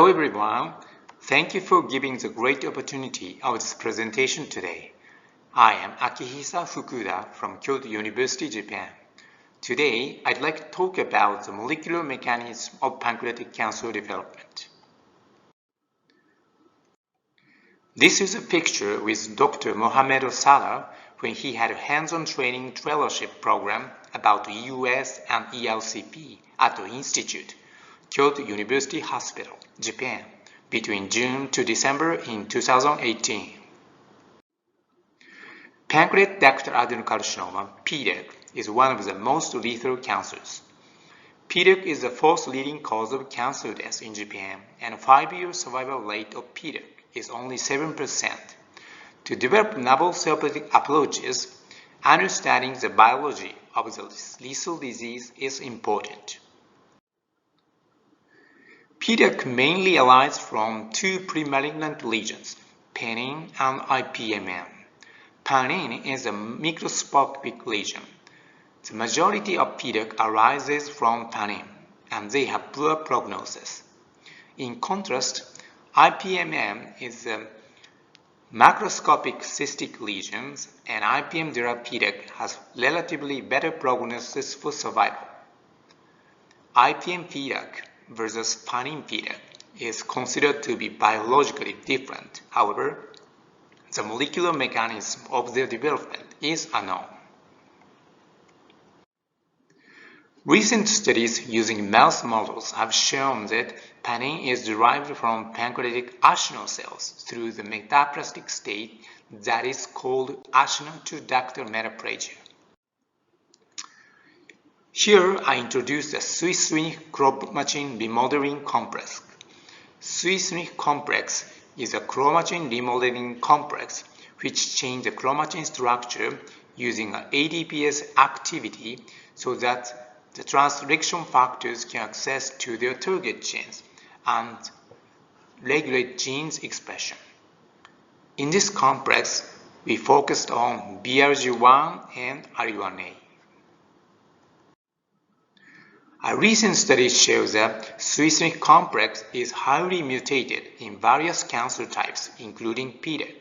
Hello everyone. Thank you for giving the great opportunity of this presentation today. I am Akihisa Fukuda from Kyoto University, Japan. Today, I'd like to talk about the molecular mechanism of pancreatic cancer development. This is a picture with Dr. Mohamed Salah when he had a hands-on training fellowship program about EUS and ELCP at the Institute, Kyoto University Hospital, Japan, between June to December in 2018. Pancreatic ductal adenocarcinoma, PDAC, is one of the most lethal cancers. PDAC is the fourth leading cause of cancer deaths in Japan, and a 5-year survival rate of PDAC is only 7%. To develop novel therapeutic approaches, understanding the biology of the lethal disease is important. PDAC mainly arises from two premalignant lesions, Ipmn and Ipmn. Ipmn is a microscopic lesion. The majority of PDAC arises from Ipmn, and they have poor prognosis. In contrast, Ipmn is a macroscopic cystic lesions, and IPM-derived PDAC has relatively better prognosis for survival. IPM PDAC versus Ipmn PDAC is considered to be biologically different. However, the molecular mechanism of their development is unknown. Recent studies using mouse models have shown that Ipmn is derived from pancreatic arsenal cells through the metaplastic state that is called arsenal-to-ductal metaplasia. Here I introduce the Swiss-Winch chromatin remodeling complex. Swiss-Winch complex is a chromatin remodeling complex which changes the chromatin structure using an ADPase activity so that the transcription factors can access to their target genes and regulate genes expression. In this complex, we focused on BRG1 and Arid1A. A recent study shows that Swiss-Winch complex is highly mutated in various cancer types, including PDAC.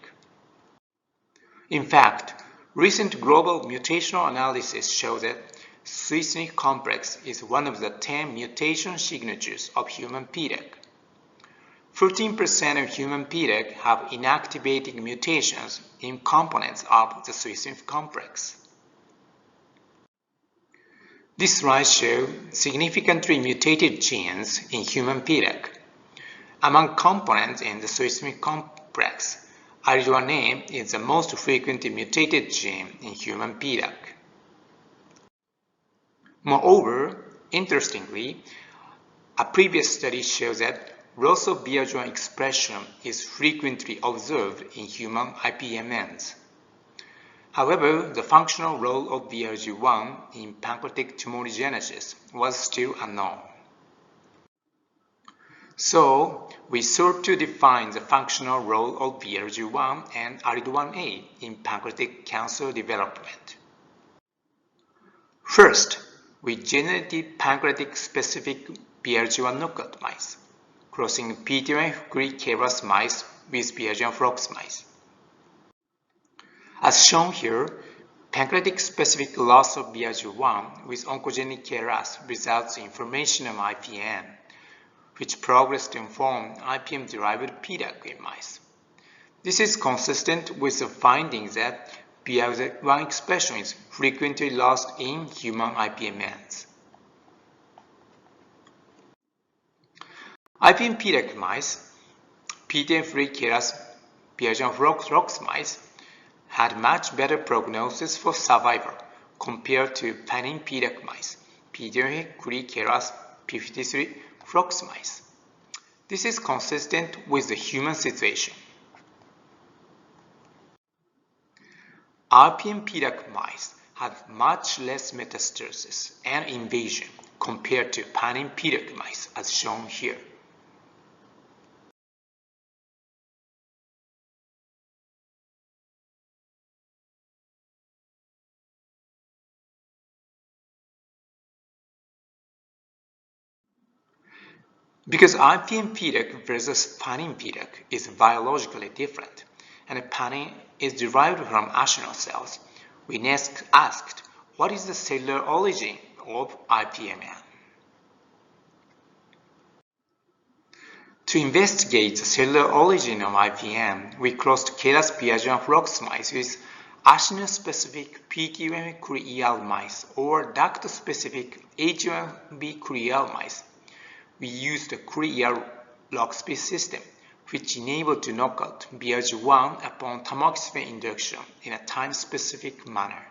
In fact, recent global mutational analysis shows that Swiss-Winch complex is one of the 10 mutation signatures of human PDAC. 14% of human PDAC have inactivating mutations in components of the Swiss-Winch complex. This slide shows significantly mutated genes in human PDAC. Among components in the Swiss-Winch complex, Arid1A is the most frequently mutated gene in human PDAC. Moreover, interestingly, a previous study shows that loss of BRG1 expression is frequently observed in human IPMNs. However, the functional role of BRG1 in pancreatic tumorigenesis was still unknown. So, we sought to define the functional role of BRG1 and Arid1A in pancreatic cancer development. First, we generated pancreatic-specific BRG1 knockout mice, crossing PD1-free KRAS mice with BRG1 flox mice. As shown here, pancreatic-specific loss of BRG1 with oncogenic KRAS results in formation of IPM, which progressed to form IPM-derived PDAC in mice. This is consistent with the findings that BRG1 expression is frequently lost in human IPMNs. IPM PDAC mice, PD1-free KRAS BRG1 flox mice, had much better prognosis for survival compared to Ipmn PDAC mice, PD1-free KRAS P53 flox mice. This is consistent with the human situation. IPM PDAC mice had much less metastasis and invasion compared to Ipmn PDAC mice as shown here. Because Ipm PDAC versus panning PDAC is biologically different, and panning is derived from ashnal cells, we next asked what is the cellular origin of Ipmn. To investigate the cellular origin of Ipm, we crossed KRAS Piaget flox mice with ashnal-specific PT1-CreEL mice or duct-specific H1B-CreEL mice. We used the CreEL lock-speed system, which enabled to knock out BRG1 upon tamoxifen induction in a time-specific manner.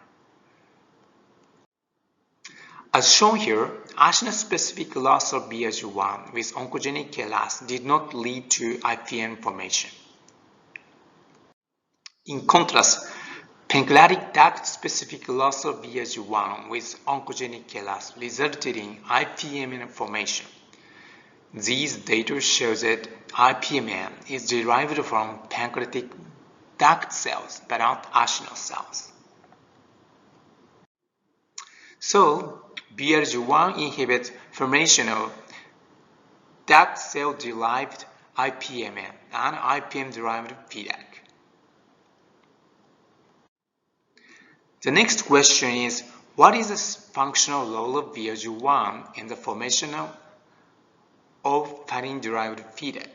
As shown here, ashnal-specific loss of BRG1 with oncogenic KRAS did not lead to Ipm formation. In contrast, pancreatic duct-specific loss of BRG1 with oncogenic KRAS resulted in Ipmn formation. These data show that Ipmn is derived from pancreatic duct cells but not ashnal cells. So, BRG1 inhibits formation of duct cell-derived Ipmn and Ipm-derived PDAC. The next question is, what is the functional role of BRG1 in the formation of panning-derived PDAC?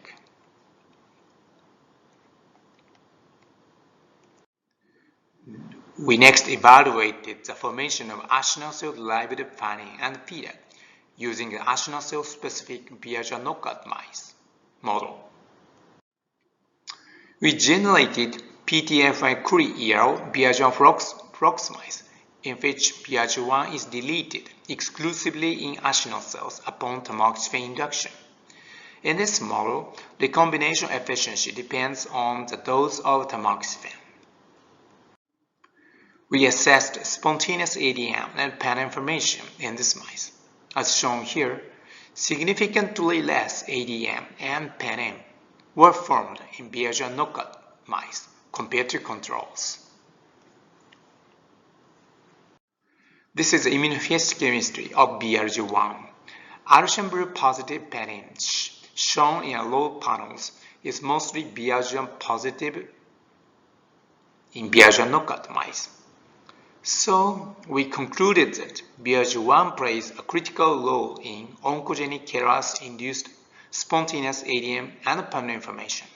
We next evaluated the formation of ashnal cell-derived panning and PDAC using the ashnal cell-specific BRG knockout mice model. We generated PTFI-CreEL BRG flox mice in which BRG1 is deleted exclusively in ashnal cells upon tamoxifen induction. In this model, recombination efficiency depends on the dose of tamoxifen. We assessed spontaneous ADM and panning formation in these mice. As shown here, significantly less ADM and panning were formed in BRG knockout mice compared to controls. This is immunohistochemistry of BRG1. Archambault positive panning shown in low panels is mostly BRG1 positive in BRG knockout mice. So, we concluded that BRG1 plays a critical role in oncogenic KRAS-induced spontaneous ADM and panning formation.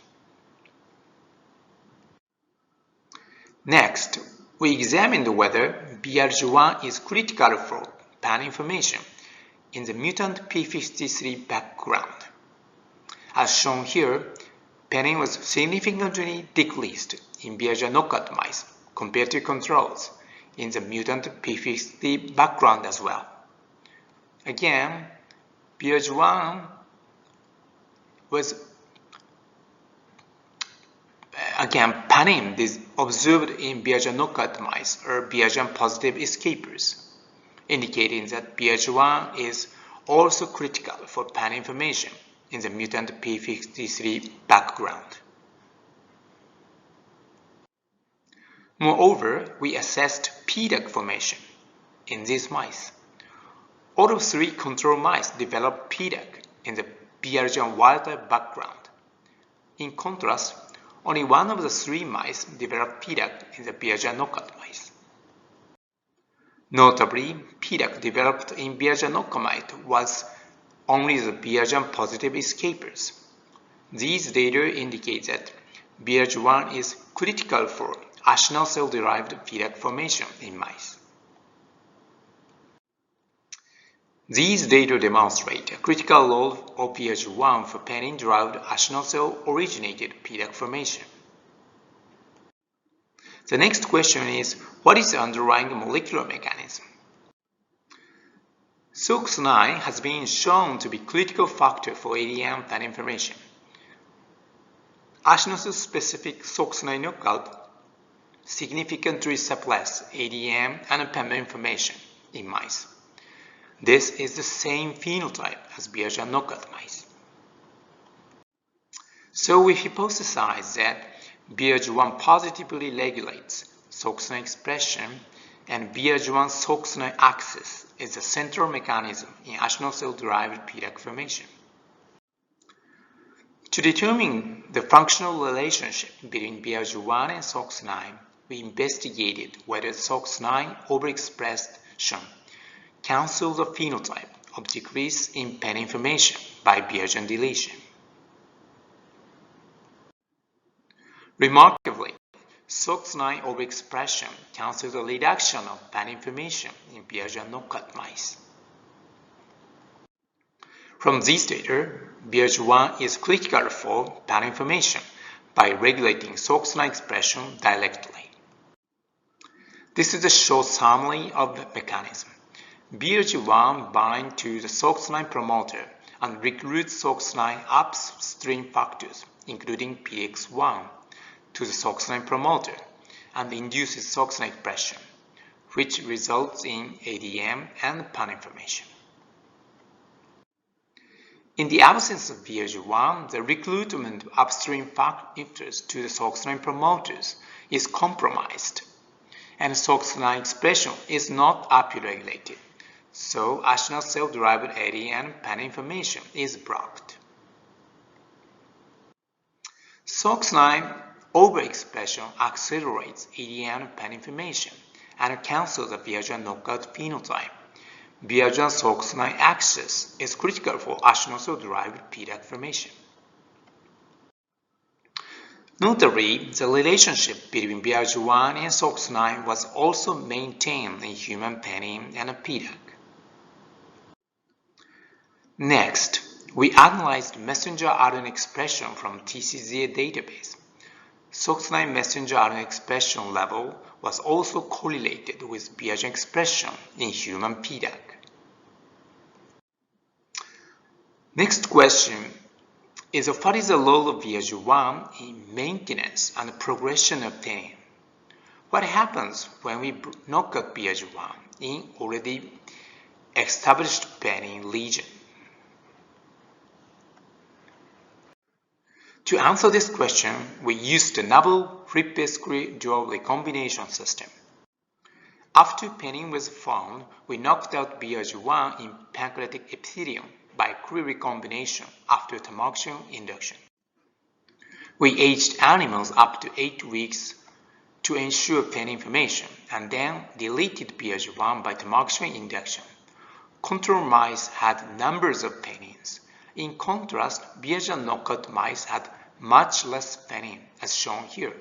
Next, we examined whether BRG1 is critical for panning formation in the mutant p53 background. As shown here, panning was significantly decreased in BRG knockout mice compared to controls in the mutant p53 background as well. Again, BRG1 was panning is observed in BRG knockout mice or BRG positive escapers, indicating that BRG1 is also critical for panning formation in the mutant p53 background. Moreover, we assessed PDAC formation in these mice. All of 3 control mice developed PDAC in the BRG1 wild-type background. In contrast, only 1 of the 3 mice developed PDAC in the BRG knockout mice. Notably, PDAC developed in BRG knockout mice was only the BRG positive escapers. These data indicate that BRG1 is critical for ashnal cell-derived PDAC formation in mice. These data demonstrate a critical role of BRG1 for panning-derived ashnal cell-originated PDAC formation. The next question is, what is the underlying molecular mechanism? SOX9 has been shown to be a critical factor for ADM panning formation. Ashnal cell-specific SOX9 knockout significantly suppress ADM and panning formation in mice. This is the same phenotype as BRG knockout mice. So we hypothesize that BRG1 positively regulates SOX9 expression and BRG1 SOX9 axis is the central mechanism in ashnal cell-derived PDAC formation. To determine the functional relationship between BRG1 and SOX9, we investigated whether SOX9 overexpression cancels the phenotype of decrease in PEN information by BRG deletion. Remarkably, SOX9 overexpression cancels the reduction of PEN information in BRG knockout mice. From this data, BRG1 is critical for PEN information by regulating SOX9 expression directly. This is a short summary of the mechanism. BRG1 binds to the SOX9 promoter and recruits SOX9 upstream factors, including PX1, to the SOX9 promoter and induces SOX9 expression, which results in ADM and PEN information. In the absence of BRG1, the recruitment of upstream factors to the SOX9 promoters is compromised, and SOX9 expression is not upregulated, so acinar cell-derived ADM and PEN information is blocked. SOX9 overexpression accelerates ADM and PEN information and cancels the BRG knockout phenotype. BRG SOX9 axis is critical for acinar cell-derived PDAC formation. Notably, the relationship between BRG1 and SOX9 was also maintained in human penin and PDAC. Next, we analyzed messenger RNA expression from TCGA database. SOX9 messenger RNA expression level was also correlated with BRG expression in human PDAC. Next question is what is the role of BRG1 in maintenance and progression of penin? What happens when we knock out BRG1 in already established penin lesion? To answer this question, we used the novel flip-based dual recombination system. After penin was found, we knocked out BRG1 in pancreatic epithelium by recombination after tamoxifen induction. We aged animals up to 8 weeks to ensure penin formation and then deleted BRG1 by tamoxifen induction. Control mice had numbers of penins. In contrast, BRG knockout mice had much less penin, as shown here.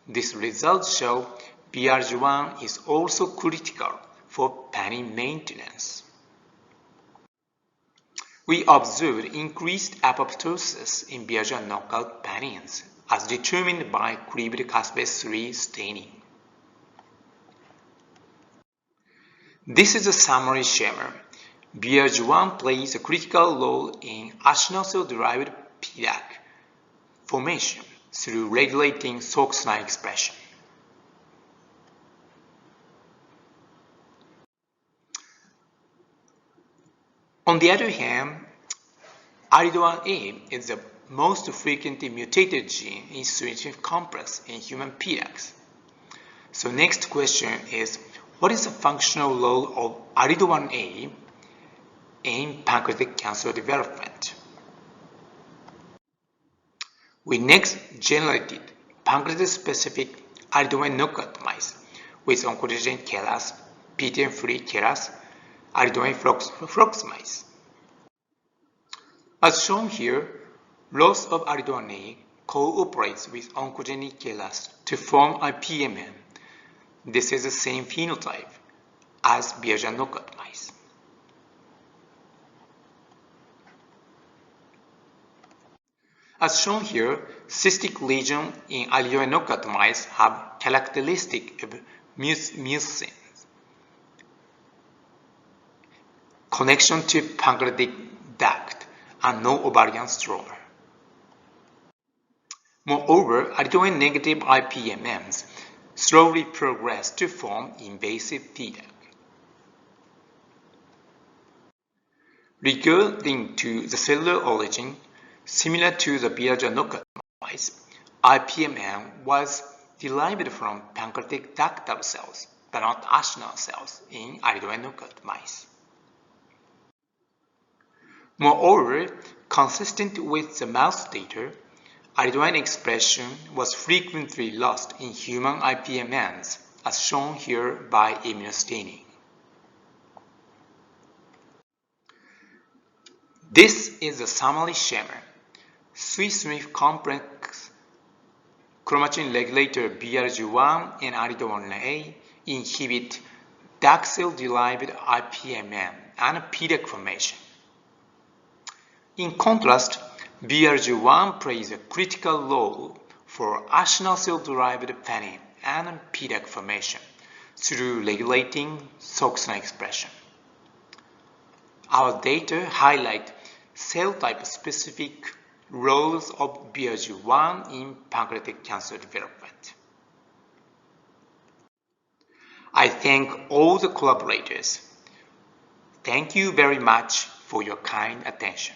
These results show BRG1 is also critical for penin maintenance. We observed increased apoptosis in BRG knockout penins, as determined by cleaved caspase 3 staining. This is a summary schema. BRG1 plays a critical role in acinar cell-derived PDAC formation through regulating SOX9 expression. On the other hand, Arid1A is the most frequently mutated gene in switch complex in human PDACs. So next question is, what is the functional role of Arid1A in pancreatic cancer development? We next generated pancreatic-specific Arid1 knockout mice with oncogene KRAS, PTM-free KRAS, Arid1 flox mice. As shown here, loss of Arid1A cooperates with oncogenic KRAS to form Ipmn. This is the same phenotype as BRG knockout mice. As shown here, cystic lesions in Arid1 knockout mice have characteristic of mucin, connection to pancreatic duct, and no ovarian stroma. Moreover, Arid1 negative Ipmns slowly progress to form invasive PDAC. Regarding to the cellular origin, similar to the BRG knockout mice, Ipmn was derived from pancreatic ductal cells, but not acinar cells in Arid1 knockout mice. Moreover, Consistent with the mouse data, Arid expression was frequently lost in human Ipmns, as shown here by immunostaining. This is a summary schema. Swiss-Smith complex chromatin regulator BRG1 and Arid1A inhibit dark cell-derived Ipmn and Pancreatic formation. In contrast, BRG1 plays a critical role for acinar cell-derived penin and Pancreatic formation through regulating SOX1 expression. Our data highlight cell type specific roles of BRG1 in pancreatic cancer development. I thank all the collaborators. Thank you very much for your kind attention.